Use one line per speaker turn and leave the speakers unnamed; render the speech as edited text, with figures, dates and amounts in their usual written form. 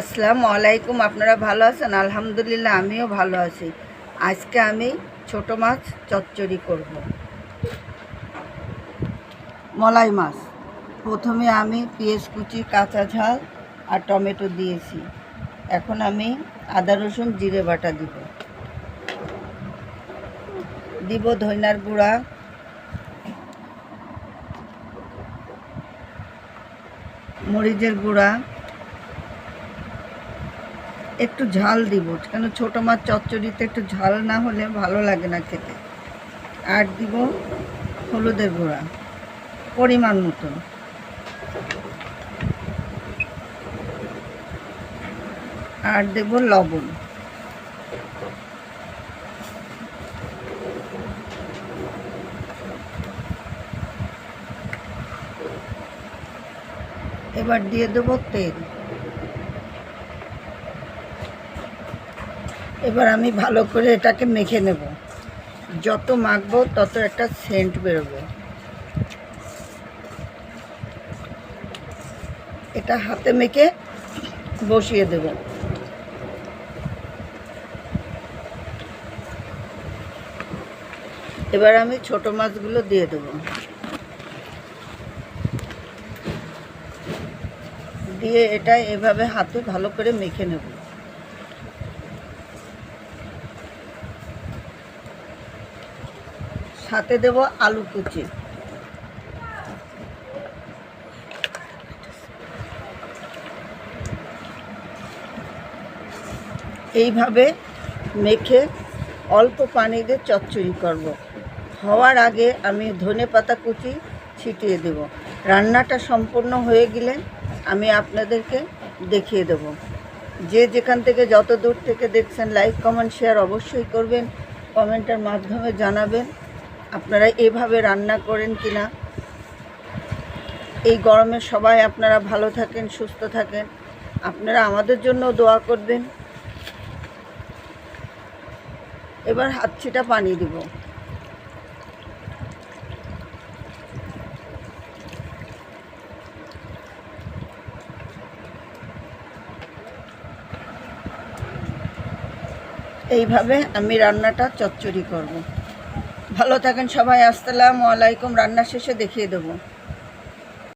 আসসালামু আলাইকুম। আপনারা ভালো আছেন? আলহামদুলিল্লাহ আমিও ভালো আছি। আজকে আমি ছোট মাছ চচ্চড়ি করব। মলাই মাছ প্রথমে আমি পেঁয়াজ কুচি, কাঁচা ঝাল আর টমেটো দিয়েছি। এখন আমি আদা রসুন জিরে বাটা দিব ধনিয়ার গুঁড়া, মরিচের গুঁড়া, একটু ঝাল দিব, কেন ছোটো মাছ চচ্চড়িতে একটু ঝাল না হলে ভালো লাগে না খেতে। আর দিব হলুদের গুঁড়া পরিমাণ মতো, আর দেব লবণ। এবার দিয়ে দেব তেল। এবার আমি ভালো করে এটাকে মেখে নেব। যত মাখবো তত একটা সেন্ট বেরোবে। এটা হাতে মেখে বসিয়ে দেব। এবার আমি ছোট মাছগুলো দিয়ে দেব। দিয়ে এটা এভাবে হাতে ভালো করে মেখে নেব। সাথে দেব আলু কুচি। এইভাবে মেখে অল্প পানি দিয়ে চচ্চড়ি করব। হওয়ার আগে আমি ধনেপাতা কুচি ছিটিয়ে দেব। রান্নাটা সম্পূর্ণ হয়ে গেলে আমি আপনাদেরকে দেখিয়ে দেব। যে যেখান থেকে যত দূর থেকে দেখছেন লাইক কমেন্ট শেয়ার অবশ্যই করবেন। কমেন্টের মাধ্যমে জানাবেন আপনারা এভাবে রান্না করেন কিনা। এই গরমে সবাই আপনারা ভালো থাকেন, সুস্থ থাকেন। আপনারা আমাদের জন্য দোয়া করবেন। এবার হাত ছিটা পানি দিব। এইভাবে আমি রান্নাটা চচ্চড়ি করব। ভালো থাকেন সবাই। আসসালামু আলাইকুম। রান্না শেষে দেখিয়ে দেবো।